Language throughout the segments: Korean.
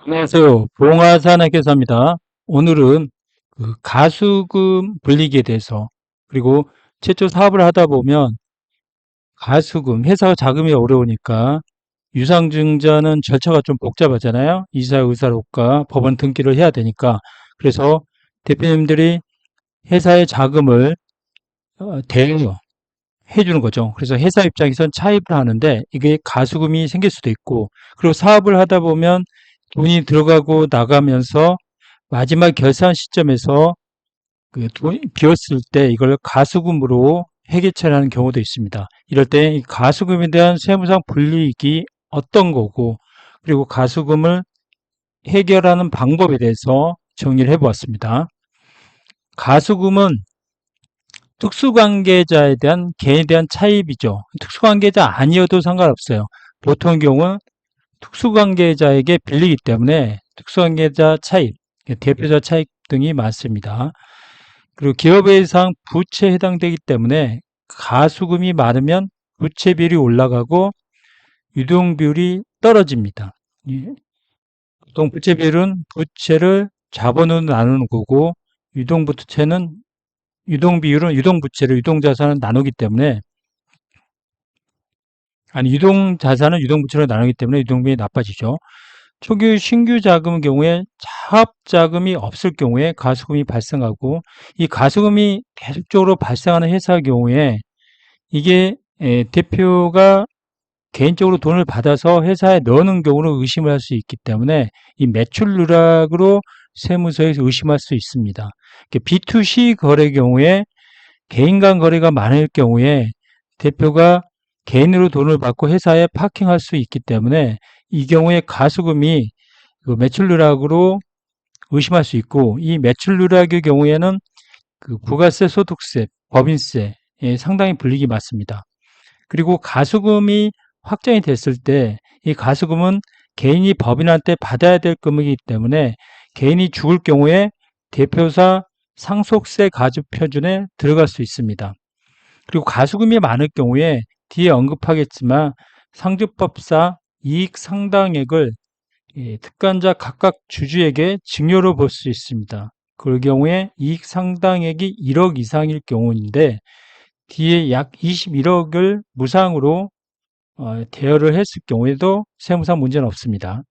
안녕하세요. 봉화산 회계사입니다. 오늘은 그 가수금 불리기에 대해서 그리고 최초 사업을 하다 보면 가수금, 회사가 자금이 어려우니까 유상증자는 절차가 좀 복잡하잖아요. 이사, 의사록과 법원 등기를 해야 되니까. 그래서 대표님들이 회사의 자금을 대여해 주는 거죠. 그래서 회사 입장에선 차입을 하는데 이게 가수금이 생길 수도 있고, 그리고 사업을 하다 보면 돈이 들어가고 나가면서 마지막 결산 시점에서 그 돈이 비었을 때 이걸 가수금으로 회계처리하는 경우도 있습니다. 이럴 때 이 가수금에 대한 세무상 불이익이 어떤 거고, 그리고 가수금을 해결하는 방법에 대해서 정리를 해보았습니다. 가수금은 특수관계자에 대한 개인에 대한 차입이죠. 특수관계자 아니어도 상관없어요. 보통 경우는 특수관계자에게 빌리기 때문에 특수관계자 차입, 대표자 차입 등이 많습니다. 그리고 기업회상 부채에 해당되기 때문에 가수금이 많으면 부채 비율이 올라가고 유동 비율이 떨어집니다. 예. 보통 부채 비율은 부채를 자본으로 나누는 거고 유동 비율은 유동 부채를 유동 자산을 나누기 때문에 유동 자산은 유동 부채로 나누기 때문에 유동 비율이 나빠지죠. 초기 신규 자금 경우에 차압 자금이 없을 경우에 가수금이 발생하고, 이 가수금이 계속적으로 발생하는 회사의 경우에 이게 대표가 개인적으로 돈을 받아서 회사에 넣는 경우는 의심을 할 수 있기 때문에 이 매출 누락으로 세무서에서 의심할 수 있습니다. B2C 거래 경우에 개인 간 거래가 많을 경우에 대표가 개인으로 돈을 받고 회사에 파킹할 수 있기 때문에 이 경우에 가수금이 그 매출 누락으로 의심할 수 있고, 이 매출 누락의 경우에는 그 부가세, 소득세, 법인세에 상당히 불이익이 많습니다. 그리고 가수금이 확정이 됐을 때 이 가수금은 개인이 법인한테 받아야 될 금액이기 때문에 개인이 죽을 경우에 대표사 상속세 가주 표준에 들어갈 수 있습니다. 그리고 가수금이 많을 경우에 뒤에 언급하겠지만 상주법상 이익 상당액을 특간자 각각 주주에게 증여로 볼 수 있습니다. 그럴 경우에 이익 상당액이 1억 이상일 경우인데 뒤에 약 21억을 무상으로 대여를 했을 경우에도 세무상 문제는 없습니다.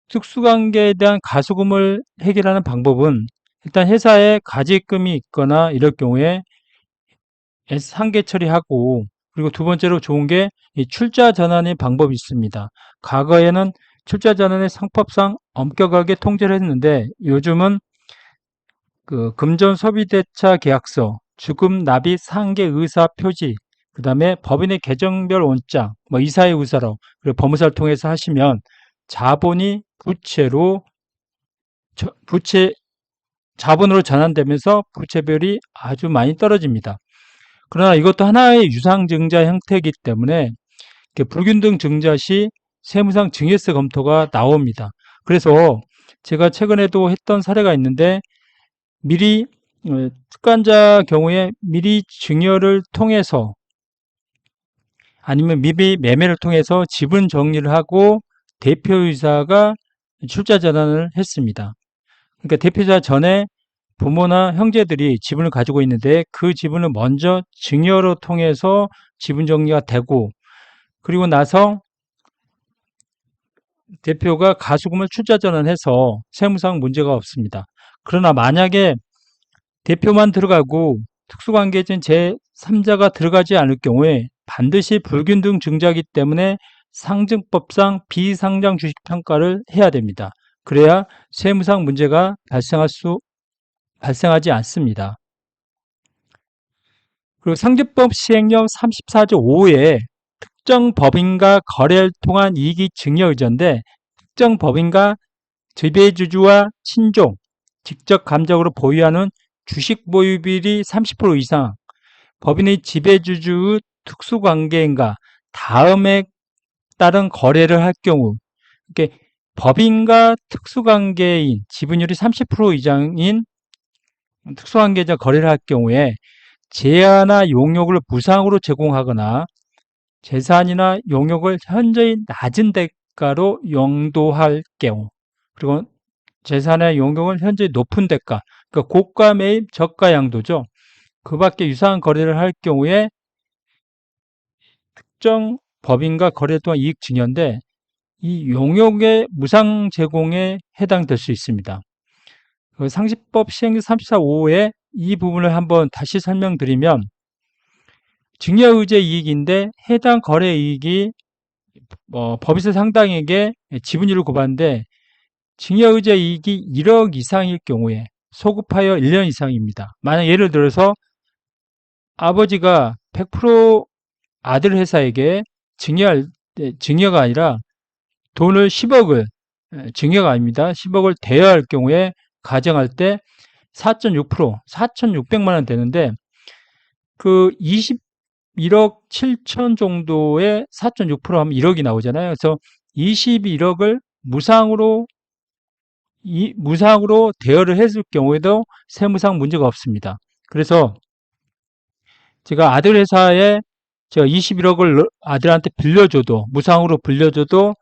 특수관계에 대한 가수금을 해결하는 방법은 일단 회사에 가지금이 있거나 이럴 경우에 상계 처리하고, 그리고 두 번째로 좋은 게 출자 전환의 방법이 있습니다. 과거에는 출자 전환의 상법상 엄격하게 통제를 했는데 요즘은 그 금전 소비대차 계약서, 주금 납입 상계 의사 표지, 그다음에 법인의 계정별 원장, 뭐 이사의 의사로, 그리고 법무사를 통해서 하시면 자본이 부채 자본으로 전환되면서 부채별이 아주 많이 떨어집니다. 그러나 이것도 하나의 유상증자 형태이기 때문에 불균등 증자 시 세무상 증여세 검토가 나옵니다. 그래서 제가 최근에도 했던 사례가 있는데 미리 특간자 경우에 미리 증여를 통해서 아니면 미리 매매를 통해서 지분 정리를 하고 대표이사가 출자 전환을 했습니다. 그러니까 대표이사 전에 부모나 형제들이 지분을 가지고 있는데 그 지분을 먼저 증여로 통해서 지분 정리가 되고, 그리고 나서 대표가 가수금을 출자 전환해서 세무상 문제가 없습니다. 그러나 만약에 대표만 들어가고 특수관계진 제3자가 들어가지 않을 경우에 반드시 불균등 증자이기 때문에 상증법상 비상장 주식 평가를 해야 됩니다. 그래야 세무상 문제가 발생하지 않습니다. 그리고 상증법 시행령 34조 5에 특정 법인과 거래를 통한 이익이 증여 의존인데, 특정 법인과 지배주주와 친종, 직접 감정으로 보유하는 주식 보유 비율이 30% 이상, 법인의 지배주주의 특수관계인과 다음에 따른 거래를 할 경우, 이렇게 법인과 특수관계인 지분율이 30% 이상인 특수관계자 거래를 할 경우에 재화나 용역을 무상으로 제공하거나 재산이나 용역을 현저히 낮은 대가로 용도할 경우, 그리고 재산의 용도는 현재 높은 대가, 그러니까 고가 매입 저가 양도죠. 그 밖에 유사한 거래를 할 경우에 특정 법인과 거래 동안 이익 증여인데 이 용역의 무상 제공에 해당될 수 있습니다. 그 상시법 시행령 34.5에 이 부분을 한번 다시 설명드리면 증여의제 이익인데 해당 거래 이익이 법인세 상당에게 지분율을 고봤는데 증여의제 이익이 1억 이상일 경우에 소급하여 1년 이상입니다. 만약 예를 들어서 아버지가 100% 아들 회사에게 증여가 아니라 돈을 10억을, 증여가 아닙니다. 10억을 대여할 경우에 가정할 때 4.6%, 4,600만 원 되는데 그 21억 7천 정도의 4.6% 하면 1억이 나오잖아요. 그래서 21억을 무상으로 대여를 했을 경우에도 세무상 문제가 없습니다. 그래서 제가 아들 회사에 제가 21억을 아들한테 빌려줘도, 무상으로 빌려줘도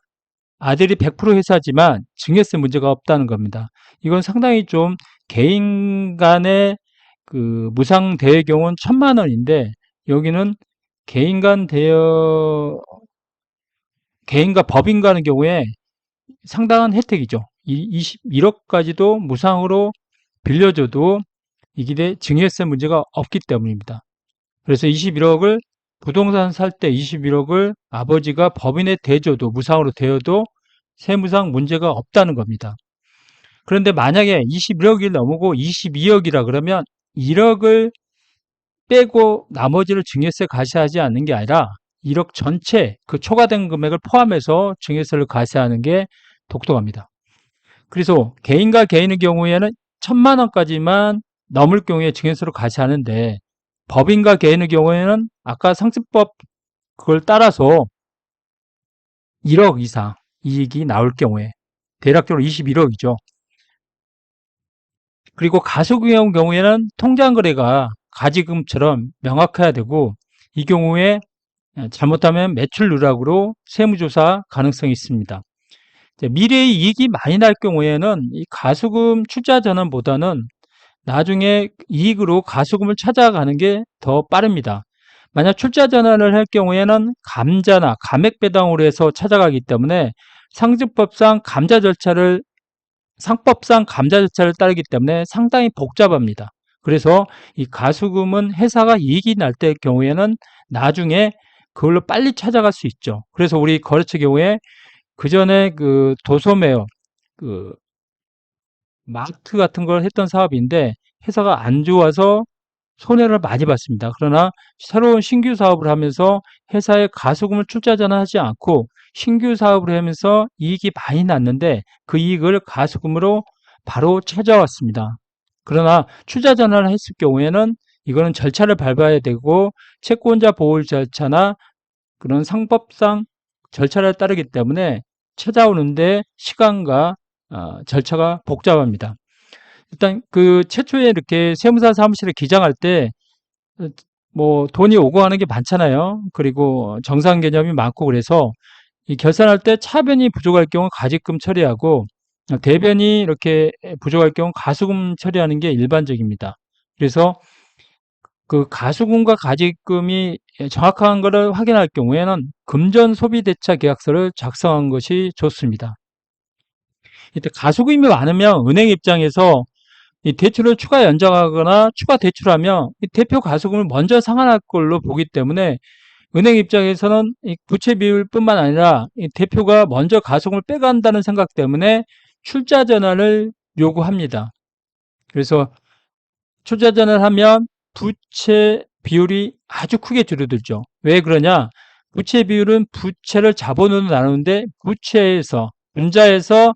아들이 100% 회사지만 증여세 문제가 없다는 겁니다. 이건 상당히 좀 개인 간의 그 무상 대여 경우는 1,000만 원인데 여기는 개인 간 대여, 개인과 법인 간의 경우에 상당한 혜택이죠. 21억까지도 무상으로 빌려줘도 이게 증여세 문제가 없기 때문입니다. 그래서 21억을 부동산 살 때 21억을 아버지가 법인에 대줘도 무상으로 대여도 세무상 문제가 없다는 겁니다. 그런데 만약에 21억이 넘고 22억이라 그러면 1억을 빼고 나머지를 증여세 과세하지 않는 게 아니라 1억 전체 그 초과된 금액을 포함해서 증여세를 과세하는 게 독특합니다. 그래서 개인과 개인의 경우에는 1,000만 원까지만 넘을 경우에 증여세를 과세하는데 법인과 개인의 경우에는 아까 상습법 그걸 따라서 1억 이상 이익이 나올 경우에 대략적으로 21억이죠. 그리고 가속의 경우에는 통장 거래가 가지금처럼 명확해야 되고 이 경우에 잘못하면 매출 누락으로 세무조사 가능성이 있습니다. 미래의 이익이 많이 날 경우에는 이 가수금 출자 전환보다는 나중에 이익으로 가수금을 찾아가는 게 더 빠릅니다. 만약 출자 전환을 할 경우에는 감자나 감액 배당으로 해서 찾아가기 때문에 상법상 감자 절차를 따르기 때문에 상당히 복잡합니다. 그래서 이 가수금은 회사가 이익이 날 때 경우에는 나중에 그걸로 빨리 찾아갈 수 있죠. 그래서 우리 거래처 경우에 그 전에 그 도소매업, 그 마트 같은 걸 했던 사업인데 회사가 안 좋아서 손해를 많이 봤습니다. 그러나 새로운 신규 사업을 하면서 회사의 가소금을 출자 전환하지 않고 신규 사업을 하면서 이익이 많이 났는데 그 이익을 가소금으로 바로 찾아왔습니다. 그러나 출자 전환을 했을 경우에는 이거는 절차를 밟아야 되고 채권자 보호 절차나 그런 상법상 절차를 따르기 때문에 찾아오는데 시간과 절차가 복잡합니다. 일단 그 최초에 이렇게 세무사 사무실에 기장할 때 뭐 돈이 오고 가는 게 많잖아요. 그리고 정상 개념이 많고 그래서 이 결산할 때 차변이 부족할 경우 가지금 처리하고 대변이 이렇게 부족할 경우 가수금 처리하는 게 일반적입니다. 그래서 그 가수금과 가지금이 정확한 것을 확인할 경우에는 금전 소비 대차 계약서를 작성한 것이 좋습니다. 이때 가수금이 많으면 은행 입장에서 이 대출을 추가 연장하거나 추가 대출하면 이 대표 가수금을 먼저 상환할 걸로 보기 때문에 은행 입장에서는 이 부채 비율뿐만 아니라 이 대표가 먼저 가수금을 빼간다는 생각 때문에 출자 전환을 요구합니다. 그래서 출자 전환하면 부채 비율이 아주 크게 줄어들죠. 왜 그러냐? 부채 비율은 부채를 자본으로 나누는데 부채에서 분자에서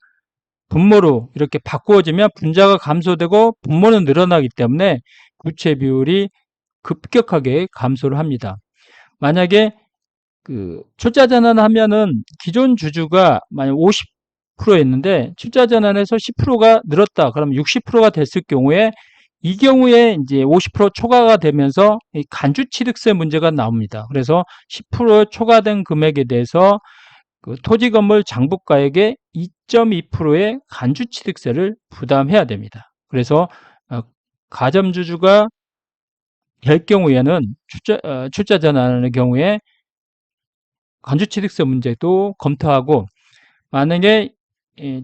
분모로 이렇게 바꾸어지면 분자가 감소되고 분모는 늘어나기 때문에 부채 비율이 급격하게 감소를 합니다. 만약에 그 출자 전환하면은 기존 주주가 만약 50%였는데 출자 전환해서 10%가 늘었다. 그러면 60%가 됐을 경우에 이 경우에 이제 50% 초과가 되면서 간주 취득세 문제가 나옵니다. 그래서 10% 초과된 금액에 대해서 그 토지 건물 장부가액의 2.2%의 간주취득세를 부담해야 됩니다. 그래서 가점주주가 될 경우에는 출자 전환의 경우에 간주취득세 문제도 검토하고, 만약에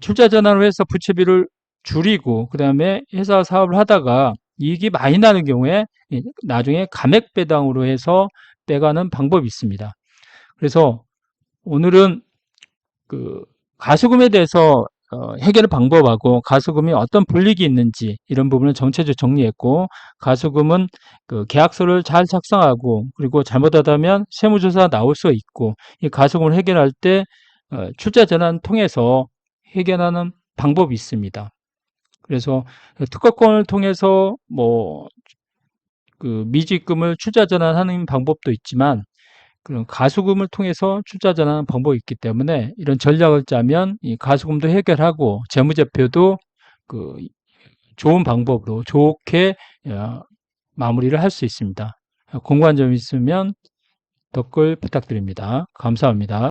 출자 전환을 해서 부채비를 줄이고 그다음에 회사 사업을 하다가 이익이 많이 나는 경우에 나중에 감액 배당으로 해서 빼가는 방법이 있습니다. 그래서 오늘은 그 가수금에 대해서 해결 방법하고 가수금이 어떤 불이익이 있는지 이런 부분을 전체적으로 정리했고, 가수금은 그 계약서를 잘 작성하고 그리고 잘못하다면 세무조사 나올 수 있고, 이 가수금을 해결할 때 출자 전환 통해서 해결하는 방법이 있습니다. 그래서 특허권을 통해서 뭐 그 미지급을 출자 전환하는 방법도 있지만, 그런 가수금을 통해서 출자 전환하는 방법이 있기 때문에 이런 전략을 짜면 이 가수금도 해결하고 재무제표도 그 좋은 방법으로 좋게 마무리를 할 수 있습니다. 궁금한 점 있으면 댓글 부탁드립니다. 감사합니다.